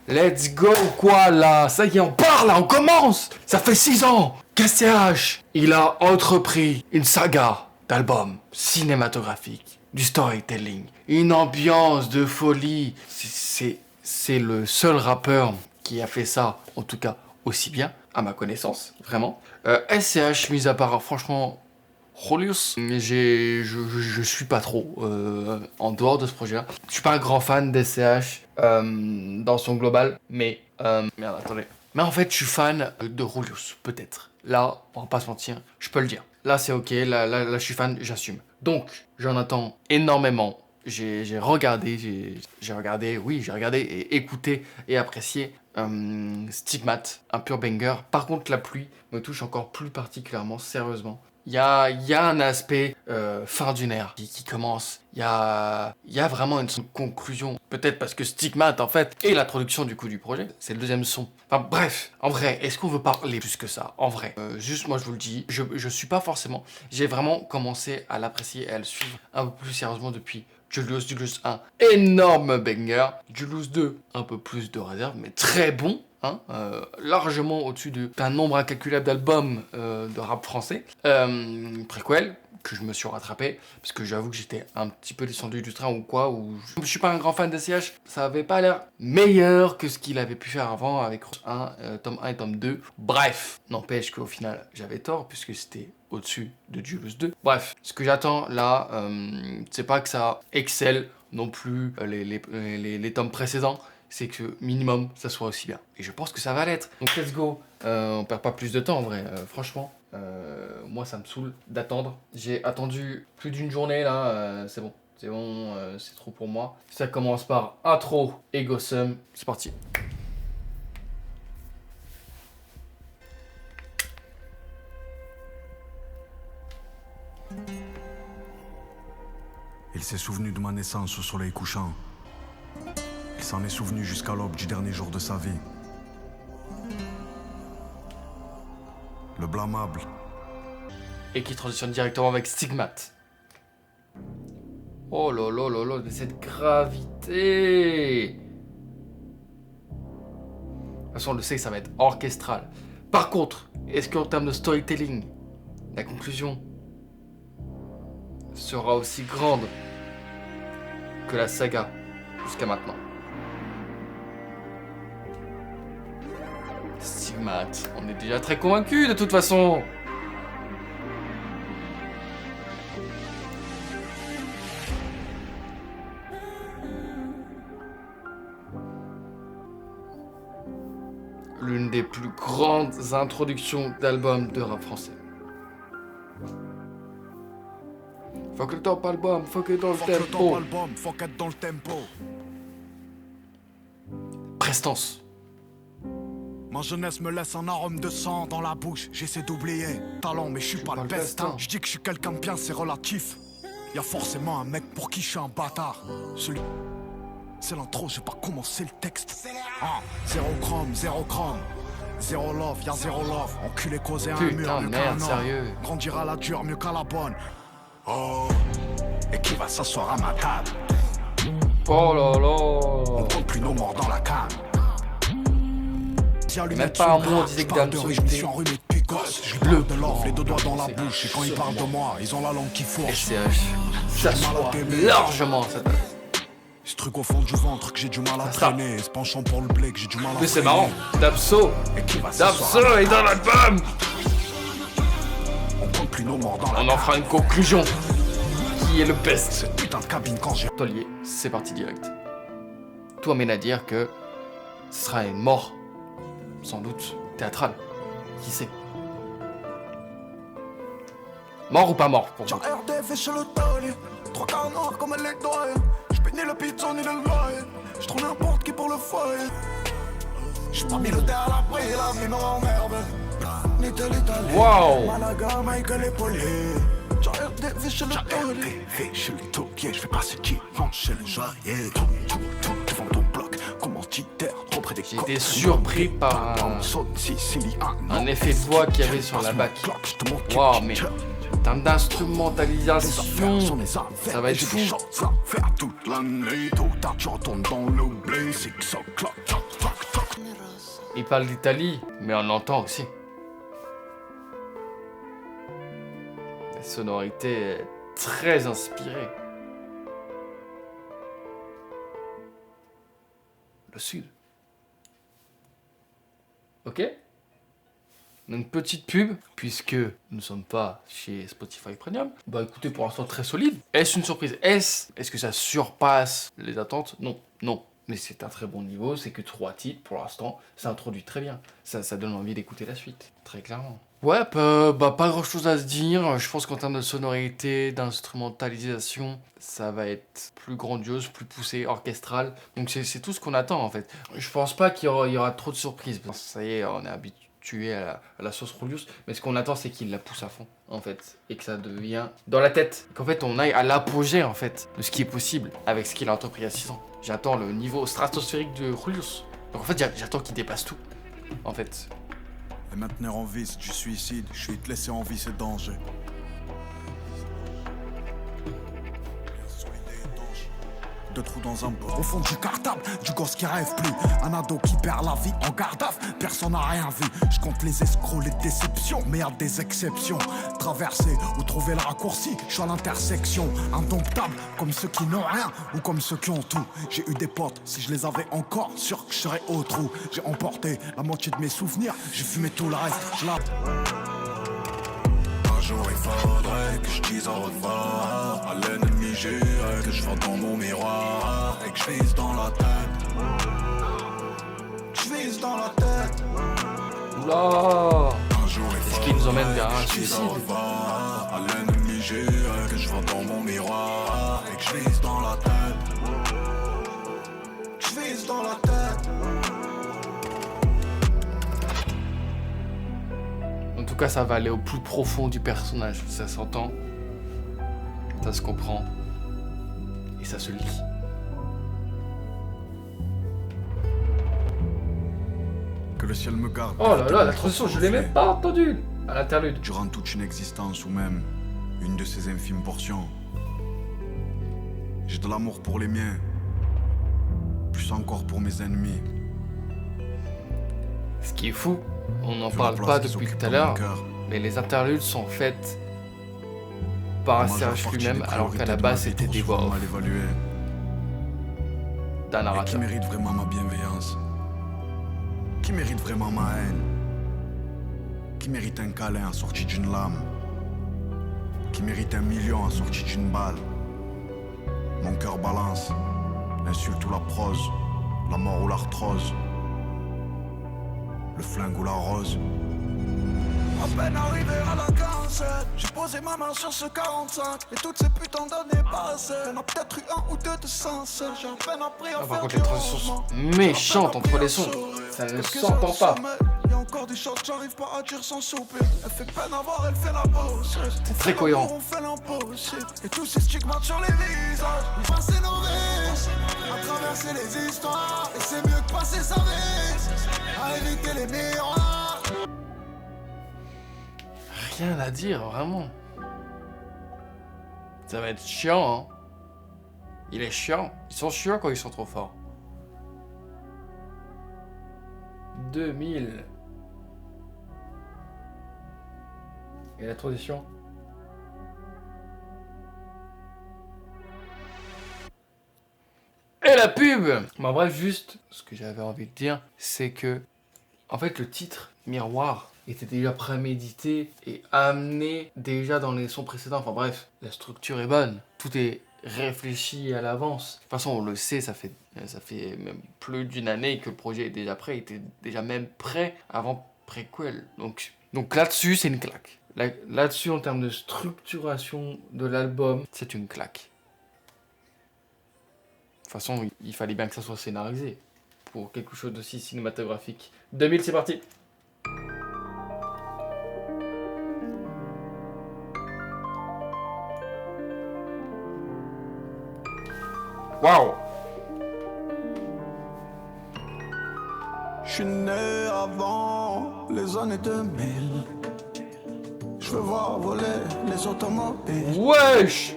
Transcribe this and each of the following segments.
Let's go quoi là. Ça y est, on part là, on commence. Ça fait 6 ans qu'SCH, il a entrepris une saga d'albums cinématographiques, du storytelling, une ambiance de folie. C'est le seul rappeur qui a fait ça, en tout cas aussi bien, à ma connaissance, vraiment. SCH, mis à part, franchement, Julius, je suis pas trop en dehors de ce projet-là. Je suis pas un grand fan d'SCH dans son global, mais merde, attendez. Mais en fait, je suis fan de Julius, peut-être. Là, on va pas se mentir, je peux le dire. Là, c'est ok, là, je suis fan, j'assume. Donc, j'en attends énormément. J'ai regardé et écouté et apprécié Stigmate, un pur banger. Par contre, la pluie me touche encore plus particulièrement, sérieusement. Il y a un aspect fin d'une ère qui commence. Il y a vraiment une conclusion. Peut-être parce que Stigmate, en fait, est l'introduction du coup du projet. C'est le deuxième son. Enfin bref, en vrai, est-ce qu'on veut parler plus que ça? En vrai, juste moi je vous le dis, je suis pas forcément... J'ai vraiment commencé à l'apprécier et à le suivre un peu plus sérieusement depuis Julius 1. Énorme banger. Julius 2, un peu plus de réserve, mais très bon. Hein, largement au-dessus d'un nombre incalculable d'albums de rap français. Préquel, que je me suis rattrapé, parce que j'avoue que j'étais un petit peu descendu du train ou quoi, ou je suis pas un grand fan d'SCH, ça avait pas l'air meilleur que ce qu'il avait pu faire avant avec tome 1 et tome 2. Bref, n'empêche qu'au final, j'avais tort, puisque c'était au-dessus de Julius 2. Bref, ce que j'attends là, c'est pas que ça excelle non plus les tomes précédents, c'est que minimum ça soit aussi bien. Et je pense que ça va l'être. Donc let's go. On perd pas plus de temps en vrai. Franchement, moi ça me saoule d'attendre. J'ai attendu plus d'une journée là. C'est bon. C'est bon, c'est trop pour moi. Ça commence par intro et Gossum. C'est parti. Il s'est souvenu de ma naissance au soleil couchant. Il s'en est souvenu jusqu'à l'aube du dernier jour de sa vie. Le blâmable. Et qui transitionne directement avec Stigmate. Oh là là là là, de cette gravité. De toute façon, on le sait que ça va être orchestral. Par contre, est-ce qu'en termes de storytelling, la conclusion sera aussi grande que la saga jusqu'à maintenant? Stigmate, on est déjà très convaincus de toute façon. L'une des plus grandes introductions d'albums de rap français. Faut que le top album, faut que dans le tempo. Faut qu'être dans le tempo. Prestance. Ma jeunesse me laisse un arôme de sang dans la bouche. J'essaie d'oublier talent, mais je suis pas le best. Je dis que je suis quelqu'un de bien, c'est relatif. Y a forcément un mec pour qui je suis un bâtard. Celui... C'est l'intro, j'ai pas commencé le texte. Zéro chrome, zéro chrome. Zéro love, y'a zéro love. Enculé causé un mur, Putain, mieux merde, qu'un sérieux. homme. Grandir à la dure, mieux qu'à la bonne. Oh, et qui va s'asseoir à ma table? Oh là On là. compte plus nos morts dans la cam. Même pas un mot, on disait que Damso je me était suis enrhumé depuis gosse. Je bleu. parle de l'or, les deux doigts dans la bouche. Et quand ils parlent de moi, ils ont la langue qui fourche. SCH. Ça soit largement ça. Ce truc au fond du ventre que j'ai du mal à traîner. Ce penchant pour le blé que j'ai du mal à Mais c'est freiner. marrant. Damso. Et qui va Damso s'asseoir? est dans l'album. On compte plus nos morts dans la On en fera une conclusion. Qui est le best? Cette putain de cabine quand j'ai... Tolier, c'est parti direct. Tout amène à dire que ce sera une mort, sans doute, théâtrale. Qui sait? Mort ou pas mort pour vous? J'ai RDF chez le taulier, 3 quarts noirs comme elle les doit. J'paie ni le pizza ni le loyer, j'trouve n'importe qui pour le foyer. J'suis pas militaire à l'abri, la vie m'emmerde. Ni tel italien, Wow. Malaga, Michael et Poli. J'ai RDF chez le taulier. RDV chez le taulier, je fais passer qui rentre chez le joaillier. Tout devant ton bloc, commanditaire, trop près des J'ai été surpris par un effet de voix qu'il y avait sur la back. Wow, mais en termes d'instrumentalisation, ça va être fou. Faire toute l'année, tôt tard tu retournes dans l'oubli, c'est que ça claque. Il parle d'Italie, mais on l'entend aussi. La sonorité est très inspirée. Le sud. Ok? Donc petite pub, puisque nous ne sommes pas chez Spotify Premium. Bah écoutez, pour l'instant très solide. Est-ce une surprise? Est-ce que ça surpasse les attentes? Non, non. Mais c'est un très bon niveau, c'est que 3 titres pour l'instant, ça introduit très bien. Ça donne envie d'écouter la suite, très clairement. Ouais, pas grand chose à se dire. Je pense qu'en termes de sonorité, d'instrumentalisation, ça va être plus grandiose, plus poussé, orchestral. Donc c'est tout ce qu'on attend en fait. Je pense pas qu'il y aura trop de surprises. Ça y est, on est habitué à la sauce Rulius. Mais ce qu'on attend, c'est qu'il la pousse à fond en fait. Et que ça devient dans la tête. Qu'en fait, on aille à l'apogée en fait de ce qui est possible avec ce qu'il a entrepris il y a 6 ans. J'attends le niveau stratosphérique de Rulius. Donc en fait, j'attends qu'il dépasse tout. En fait. Et maintenir en vie, c'est du suicide. Je suis te laisser en vie, c'est danger. Deux trous dans un bord. Au fond du cartable, du gosse qui rêve plus. Un ado qui perd la vie en garde à vue. Personne n'a rien vu. Je compte les escrocs, les déceptions. Mais y a des exceptions. Traverser ou trouver le raccourci. Je suis à l'intersection. Indomptable, comme ceux qui n'ont rien ou comme ceux qui ont tout. J'ai eu des potes, si je les avais encore, sûr que je serais au trou. J'ai emporté la moitié de mes souvenirs. J'ai fumé tout le reste. Je la... Un jour il faudrait que je dise au revoir à l'ennemi juré, que je vois dans mon miroir et que je vise dans la tête. Je vise dans la tête. Oula! Un jour il C'est ce qui nous emmène vers un faudrait que je dise suicide. au revoir à l'ennemi juré, que je vois dans mon miroir et que je vise dans la tête. Je vise dans la tête. En tout cas, ça va aller au plus profond du personnage. Ça s'entend, ça se comprend, et ça se lit. Que le ciel me garde. Oh là là, la transition, je l'ai même pas entendue à l'interlude. Durant toute une existence ou même une de ces infimes portions, j'ai de l'amour pour les miens, plus encore pour mes ennemis. Ce qui est fou, on n'en Vu parle la pas place qu'ils depuis occupent tout à dans mon l'heure, cœur, mais les interludes sont faites par la majeure Serge partie lui-même, des alors qu'à priorités la de ma base vie c'était trop des souvent voix off mal évaluées, d'un et qui narrateur. mérite vraiment ma bienveillance, qui mérite vraiment ma haine, qui mérite un câlin assorti d'une lame, qui mérite 1 million assorti d'une balle. Mon cœur balance, l'insulte ou la prose, la mort ou l'arthrose, le flingue ou la rose. À peine arrivé à la 47, j'ai posé ma main sur ce 45. Et toutes ces putains d'années passées, on a peut-être eu un ou deux de sincères. J'ai à peine appris à Ah, faire par contre, du les transitions rangement. sont méchantes entre les sons. Ça ne s'entend pas. Y'a encore des choses que j'arrive pas à dire sans souper. Elle fait peine à voir, elle fait la bosse. C'est très cohérent. On fait l'impossible. Et tous ces stigmates sur les visages. On passe nos vies à traverser les histoires. Et c'est mieux que passer sa vie à éviter les miroirs. Rien à dire, vraiment. Ça va être chiant, hein. Il est chiant. Ils sont chiants quand ils sont trop forts. 2000. Et la transition? Et la pub! Bon, bref, juste, ce que j'avais envie de dire, c'est que, en fait, le titre, Miroir, était déjà prémédité et amené déjà dans les sons précédents. Enfin bref, la structure est bonne. Tout est réfléchi à l'avance. De toute façon, on le sait, ça fait même plus d'une année que le projet est déjà prêt. Il était déjà même prêt avant préquel. Donc là-dessus, c'est une claque. Là-dessus, en termes de structuration de l'album, c'est une claque. De toute façon, il fallait bien que ça soit scénarisé pour quelque chose d'aussi cinématographique. 2000, c'est parti! Waouh! Je suis né avant les années 2000. Je veux voir voler les automobiles Wesh!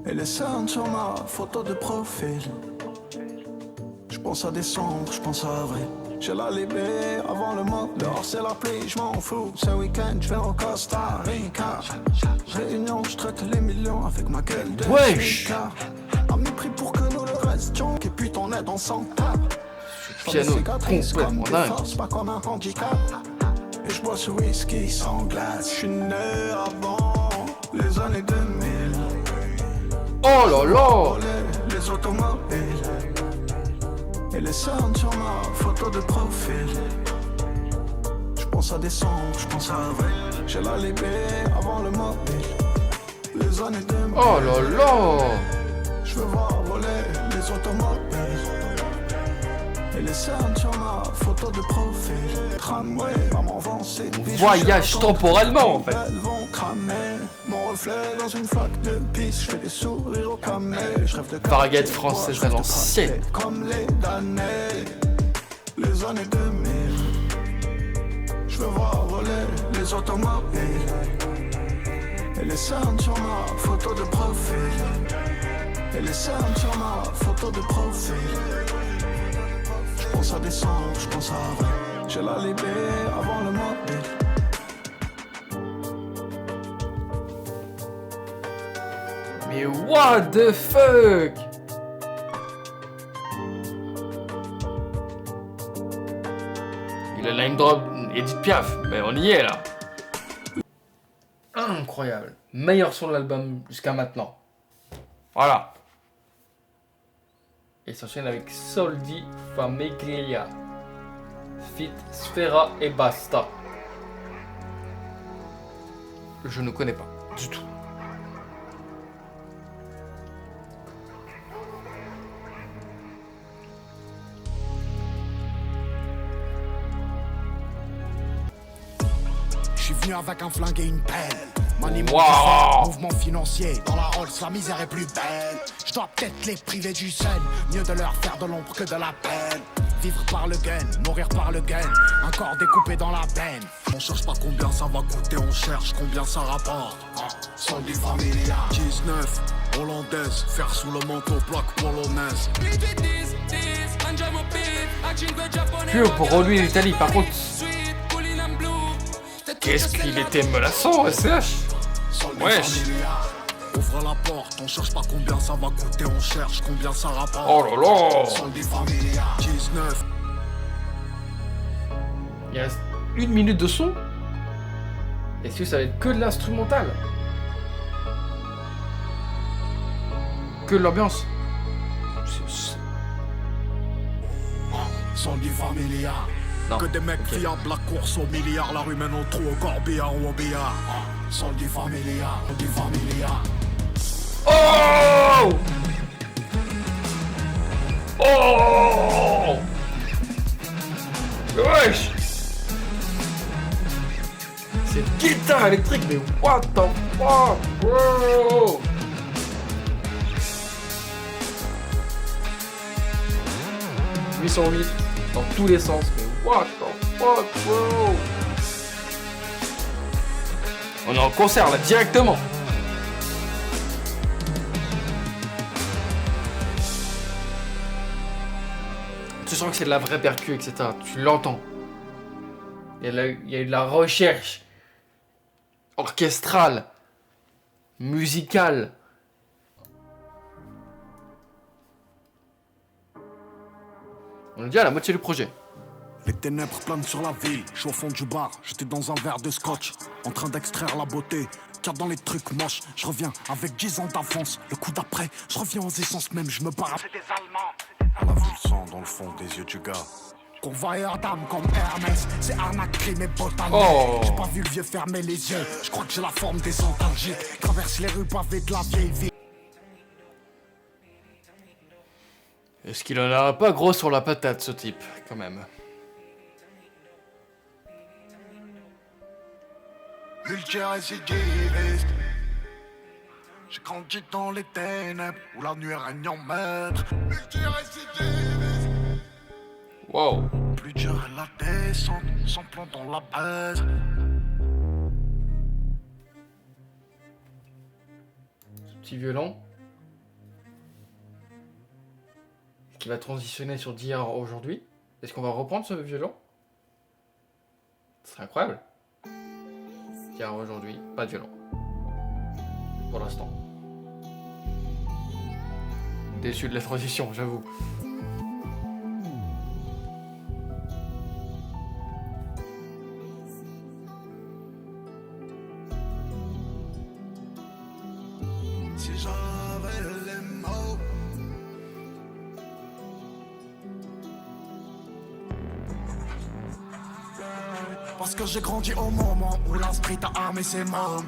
et les cernes sur ma photo de profil. Je pense à décembre, je pense à avril. J'ai la libé avant le mot, dehors c'est la pluie, je m'en fous. Ce week-end je vais au Costa Rica. Réunion, je traite les millions avec ma gueule de Wesh. chica. À mépris pour que nous le restions, et puis ton aide on s'en tape. Piano complètement dingue. Force, pas comme un handicap. Et je bois ce whisky sans glace. Je suis né avant les années 2000. Oh là là. Les automobiles et les cernes sur ma photo de profil. Je pense à décembre, je pense à avril. J'ai la libé avant le mobile. Les années 2000. Oh là là. Je veux voir voler les automobiles et les cernes sur ma photo de profil. Tramway, maman avancée. Voyage temporellement en fait. Elles vont cramer mon reflet dans une flaque de pisse. Je fais des sourires au camé. Je rêve de Farguette française à l'ancienne. comme les damnés. Les années 2000. Je veux voir voler les automobiles et les cernes sur ma photo de profil. Et les cernes sur ma photo de profil. Je pense à décembre, je pense à avril. J'ai la libé avant le mobile. Mais what the fuck? Il a line drop Edith Piaf, mais on y est là. Incroyable. Meilleur son de l'album jusqu'à maintenant. Voilà. Et s'enchaîne avec Soldi Famiglia. Fit Sfera et Basta. Je ne connais pas du tout. Je suis venu avec un flingue et une pelle. Money, Wow. mouvement financier. Dans la Rolls, la misère est plus belle. Je dois peut-être les priver du sun. Mieux de leur faire de l'ombre que de la peine. Vivre par le gun, mourir par le gun. Un corps découpé dans la peine. On cherche pas combien ça va coûter, on cherche combien ça rapporte. Soldi Familia. 19, hollandaise, faire sous le manteau, plaque polonaise. Pur pour lui l'Italie, par contre. Qu'est-ce qu'il était menaçant, SCH. Wesh. Ouvre la porte, on cherche pas combien ça va coûter, on cherche combien ça rapporte. Oh là là. Soldi Familia. 19. Il reste 1 minute de son. Est-ce que ça va être que de l'instrumental? Que de l'ambiance? Soldi Familia. Non. Que des mecs fiables, la course au milliard, la rue mène au trou, au corbillard ou au billard. Soldi Familia. Soldi Familia. Oh! Oh! Wesh! Cette guitare électrique, mais what the fuck, bro! « 808 dans tous les sens, mais what the fuck, bro! On est en concert là, directement! Tu sens que c'est de la vraie percu, etc. Tu l'entends. Il y a eu de la recherche orchestrale, musicale. On est déjà à la moitié du projet. Les ténèbres planent sur la ville, je suis au fond du bar, j'étais dans un verre de scotch, en train d'extraire la beauté. Car dans les trucs moches, je reviens avec 10 ans d'avance. Le coup d'après, je reviens aux essences même, je me barre. C'est des Allemands. On a vu le sang dans le fond des yeux du gars. Convoyeur d'âme comme Hermès, c'est arnaque, crime et botanie. Oh. J'ai pas vu le vieux fermer les yeux, je crois que j'ai la forme des antalgiques. Traverse les rues pavées de la vieille ville. Est-ce qu'il en a pas gros sur la patate, ce type, quand même? Multirécidiviste. J'ai grandi dans les ténèbres où la nuit règne en maître. Multirécidiviste. Wow. Plus dur est la descente, sans plan dans la base. Ce petit violon. Qui va transitionner sur d'hier à aujourd'hui. Est-ce qu'on va reprendre ce violon? Ce serait incroyable. Car aujourd'hui, pas de violon. Pour l'instant. Déçu de la transition, j'avoue. Si j'avais les mots. Parce que j'ai grandi au moment où la street a armé ses mômes.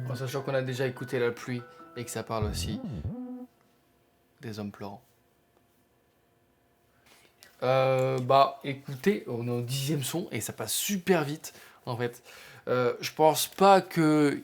En sachant qu'on a déjà écouté La Pluie et que ça parle aussi des hommes pleurants. Bah écoutez, on est au 10e son et ça passe super vite en fait. Je pense pas que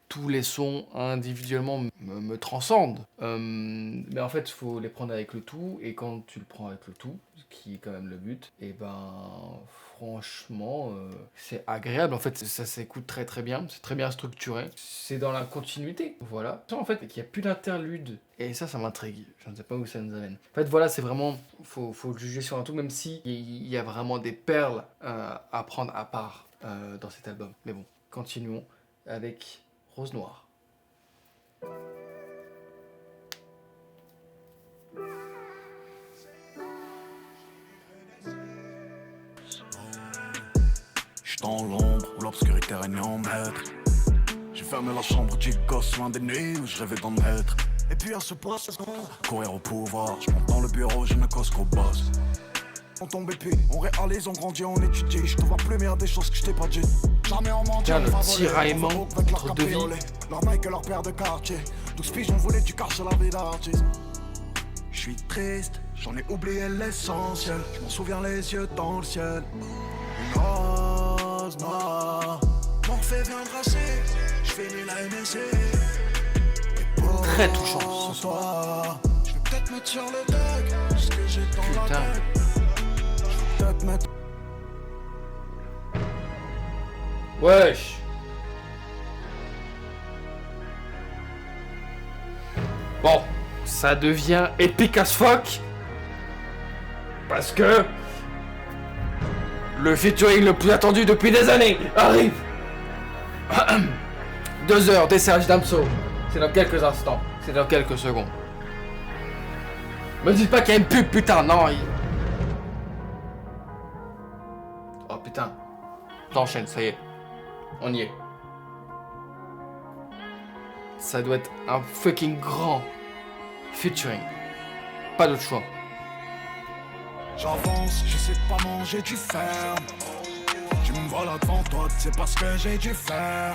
tous les sons individuellement me transcendent. Mais en fait, il faut les prendre avec le tout. Et quand tu le prends avec le tout, ce qui est quand même le but, et ben franchement, c'est agréable. En fait, ça s'écoute très très bien. C'est très bien structuré. C'est dans la continuité. Voilà. En fait, qu'il n'y a plus d'interlude. Et ça m'intrigue. Je ne sais pas où ça nous amène. En fait, voilà, c'est vraiment... Faut le juger sur un tout, même si il y a vraiment des perles à prendre à part dans cet album. Mais bon, continuons avec Rose Noire. J'suis dans l'ombre où l'obscurité règne en maître. J'ai fermé la chambre du gosse loin des nuits où je rêvais d'en être. Et puis à ce poste, courir au pouvoir. Je monte dans le bureau, je ne cause qu'au boss. On tombe et puis on réalise, on grandit, on étudie. Je te vois plus meilleur des choses que je t'ai pas dit. Jamais en mentir, tiens, le tiraillement entre deux vies. Leur mec et leur père de quartier. 12 piges, on voulait du cash à la vie d'artiste. Je suis triste, j'en ai oublié l'essentiel. Je m'en souviens les yeux dans le ciel. Une rose noire, Morphée vient tracer. Je finis la MSC. Très touchant ce soir. Je vais peut-être mettre sur le deck ce que j'ai dans la tête. Je vais peut-être mettre. Wesh. Bon, ça devient épique as fuck. Parce que le featuring le plus attendu depuis des années arrive. 2 heures des Serge Damso. C'est dans quelques instants. C'est dans quelques secondes. Me dites pas qu'il y a une pub, putain, non. Oh putain. T'enchaînes, ça y est. On y est. Ça doit être un fucking grand featuring. Pas d'autre choix. J'avance, je sais pas manger du fer. Tu me vois là devant toi, c'est parce que j'ai dû faire.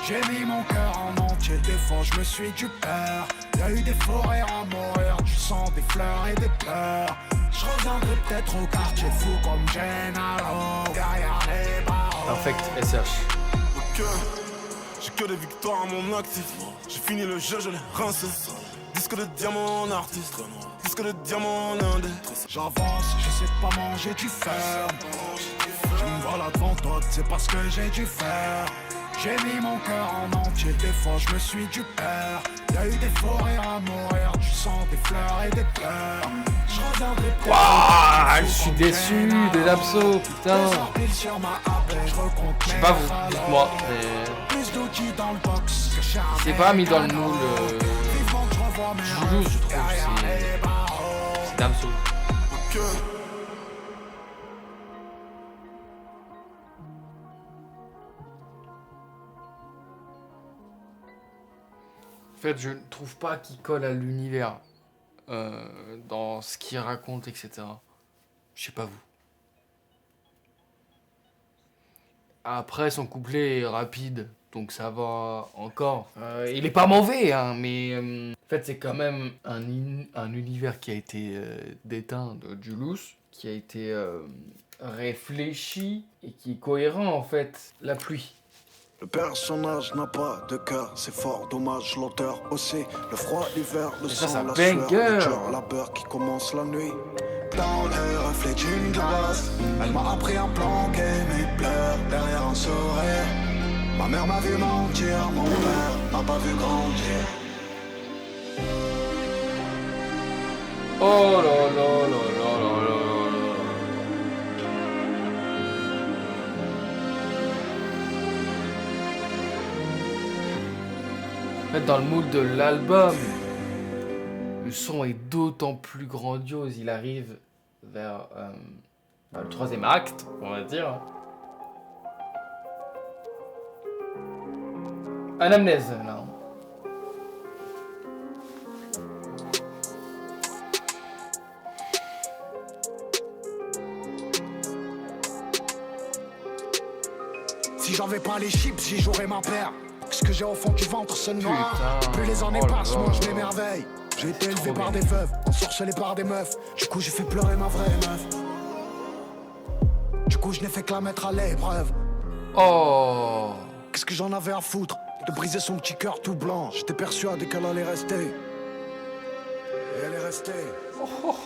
J'ai mis mon cœur en entier, des fois je me suis du père. Y'a eu des forêts à mourir, du sang, des fleurs et des pleurs. Je reviendrai peut-être au quartier fou comme Gennaro, derrière les barreaux. Perfect SH. J'ai que des victoires à mon actif. J'ai fini le jeu, je l'ai rincé. Disque de diamant en artiste, disque de diamant en indé. J'avance, je sais pas manger du fer. Tu me vois là devant toi, c'est parce que j'ai dû faire. J'ai mis mon cœur en entier, des fois je me suis du père. Y'a eu des forêts à mourir, du sang, des fleurs et des pleurs. Je reviendrai peut-être. Wouah, je suis déçu de Damso, putain. Je sais pas vous, dites-moi. C'est pas mis dans le moule. Joujou, je trouve. C'est Damso. En fait, je ne trouve pas qu'il colle à l'univers dans ce qu'il raconte, etc. Je sais pas vous. Après, son couplet est rapide, donc ça va encore. Il est pas mauvais, hein, mais en fait, c'est quand même un univers qui a été déteint de Julius, qui a été réfléchi et qui est cohérent en fait. La pluie. Le personnage n'a pas de cœur, c'est fort dommage, l'auteur aussi. Le froid, l'hiver, le ça, sang, ça la banger. sueur, le cœur, la peur qui commence la nuit. Dans le reflet d'une glace, elle m'a appris à planquer mes pleurs derrière un sourire. Ma mère m'a vu mentir, mon père m'a pas vu grandir. Oh là là là là là là là. En fait, dans le mood de l'album, le son est d'autant plus grandiose. Il arrive vers le troisième acte, on va dire. Anamnèse, là. Si j'avais pas les chips, j'y jouerais ma paire. Ce que j'ai au fond du ventre, c'est noir. Putain. Plus les années Oh là passent, là. moi je m'émerveille. J'ai été élevé par des veuves, ensorcelé par des meufs. Du coup, j'ai fait pleurer ma vraie meuf. Du coup, je n'ai fait que la mettre à l'épreuve. Oh. Qu'est-ce que j'en avais à foutre de briser son petit cœur tout blanc. J'étais persuadé qu'elle allait rester. Et elle est restée.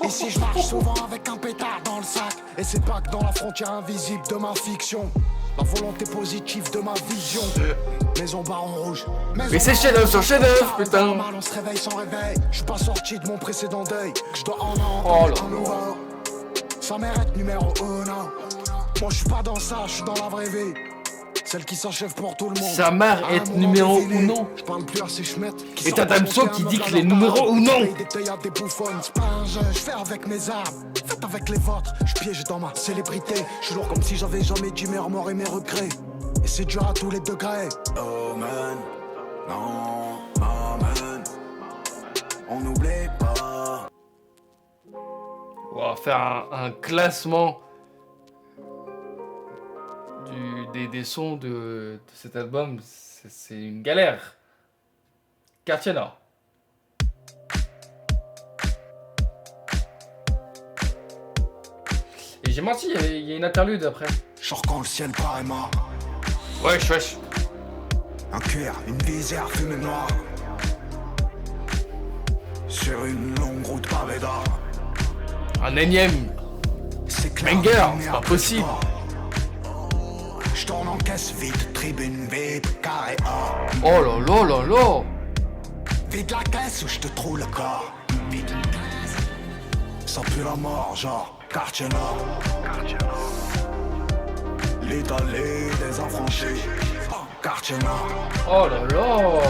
Ici je marche souvent avec un pétard dans le sac. Et c'est pas que dans la frontière invisible de ma fiction. La volonté positive de ma vision. Maison baron rouge. Mais c'est chef-d'œuvre sur chef-d'œuvre, putain. On se réveille sans réveil. Je suis pas sorti de mon précédent deuil. Que je dois en Oh entendre là un là. nouveau. Sa mère est numéro 1. Moi je suis pas dans ça, je suis dans la vraie vie. Celle qui s'achève pour tout le monde. Sa mère À un est moment numéro défilé, ou non. Je parle plus à ces schmettes. Et t'as Damso qui dit qu'il est numéro ou non. Des théâtres, des bouffonnes, c'est pas un jeu, je fais avec mes armes. Faites avec les vôtres, je piège dans ma célébrité. Je suis lourd comme si j'avais jamais dit mes remords et mes regrets. Et c'est dur à tous les degrés. Oh man, non, amen. On n'oublie pas. On va faire un classement des sons de cet album. C'est une galère. Quartier Nord. Et j'ai menti, il y a une interlude après. Genre quand le ciel paraît mort. Wesh, wesh. Un cuir, une visière fumée noire. Sur une longue route pavée d'or. Un énième. C'est clair, Banger, lumière, c'est pas plus possible. fort. Je tourne en caisse vite, tribune vide, carré or. Oh là là là là. Vide la caisse ou je te trouve le corps. Vide. Ça pue la mort, genre quartier nord. L'Italie des affranchis. Quartier nord. Oh là là.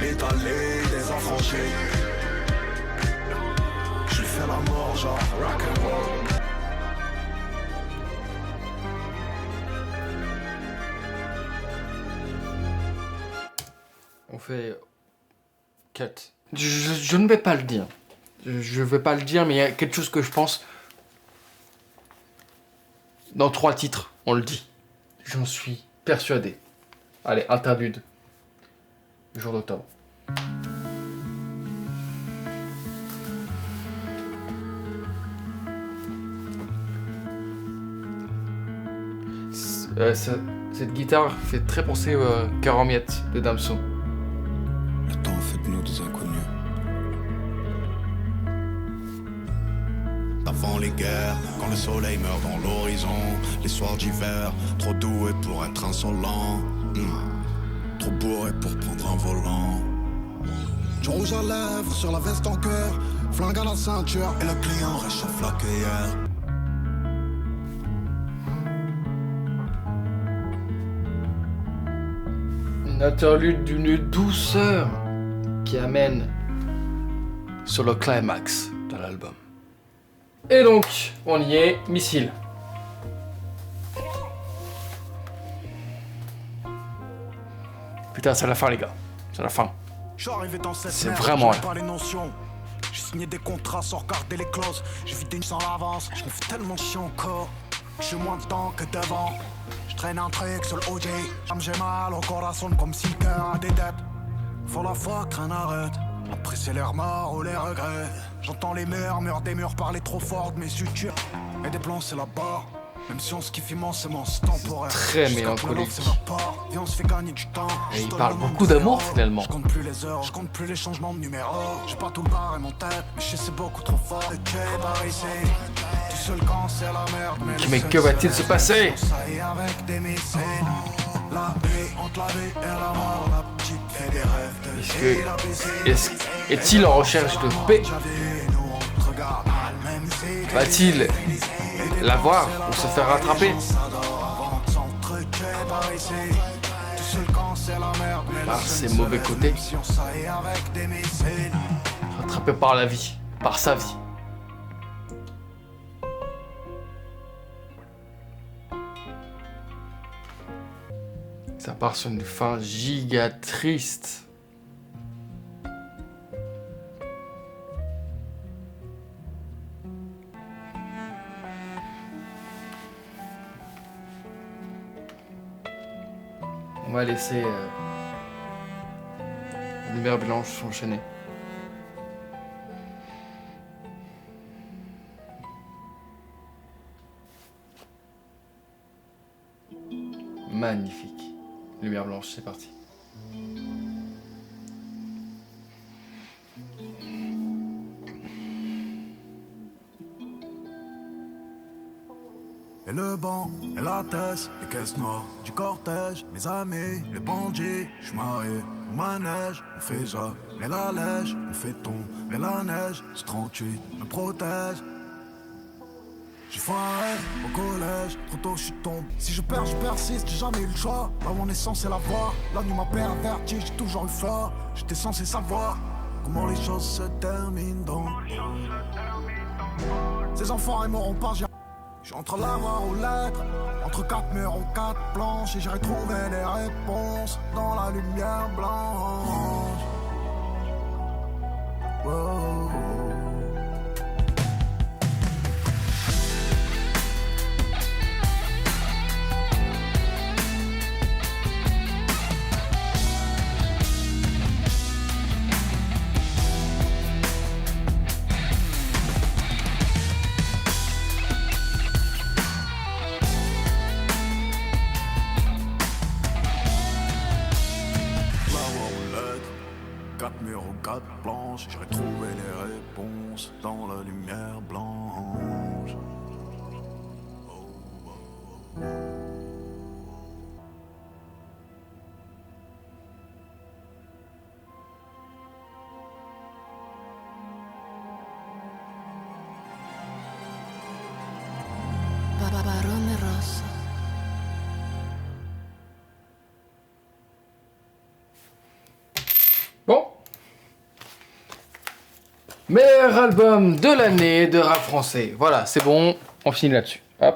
L'Italie des affranchis. Je lui fais la mort, genre rock'n'roll. On fait cut. Je ne vais pas le dire. Je vais pas le dire, mais il y a quelque chose que je pense. Dans 3 titres, on le dit. J'en suis persuadé. Allez, interlude. Jour d'octobre. Cette guitare fait très penser au Cœur en miettes de Damso. Le temps fait de nous des inconnus. D'avant les guerres, quand le soleil meurt dans l'horizon, les soirs d'hiver, trop doué pour être insolent, trop bourré pour prendre un volant. Du rouge à lèvres sur la veste en cœur, flingue à la ceinture. Et le client réchauffe la cueillère. Une interlude d'une douceur qui amène sur le climax de l'album. Et donc, on y est, Missile. Putain, c'est la fin, les gars. C'est la fin. Je suis arrivé dans cette C'est merde, vraiment j'ai elle. pas les notions. J'ai signé des contrats sans regarder les clauses. J'ai vidé une sans l'avance. Je me fais tellement chier encore. J'ai moins de temps que devant. Je traîne un truc sur le OJ. J'ai mal au corazon comme si le cœur a des dettes. Faut la fois qu'un arrête. Après c'est les remords ou les regrets. J'entends les murmures des murs parler trop fort de mes sutures. Et des plans c'est la barre. Même si on se kiffe immensément, c'est temporaire. Très Jusqu'à que mélancolique. le love s'évapore. Viens, on se fait gagner du temps. Et il Je donne parle le nombre beaucoup de d'amour, zéros. finalement. Je compte plus les heures, je compte plus les changements de numéro. J'ai pas tout le bar et mon tête, mais je sais c'est beaucoup trop fort. Et tu es par ici, tout seul quand c'est la merde. Mais que va-t-il se passer? Ça y est avec des missiles. La nuit entre la vie et la mort, la petite fait des rêves de Est-il en recherche de paix Va-t-il l'avoir ou se faire rattraper? Par ses mauvais côtés. Rattrapé par la vie, par sa vie. Ça part sur une fin giga triste. On va laisser Lumière Blanche s'enchaîner. Magnifique. Lumière Blanche, c'est parti. Et le banc, et la tête, les caisses noires du cortège, mes amis, les bandits, j'suis marié, on manège, on fait ça, mais la lèche, on fait tomber la neige, c'est 38, me protège. J'ai fait un rêve au collège, trop tôt j'suis tombé. Si je perds, je persiste, j'ai jamais eu le choix. Là où on est censé la voir, la nuit m'a perverti, j'ai toujours eu fort. J'étais censé savoir comment les choses se terminent donc. Ces enfants ils m'auront pas. J'suis entre l'avoir aux lettres, entre 4 murs ou 4 planches. Et j'irai trouver les réponses dans la lumière blanche. Wow. J'irai trouver les réponses dans la lumière blanche. Barone Rosso. Bon. Meilleur album de l'année de rap français. Voilà, c'est bon, on finit là-dessus. Hop.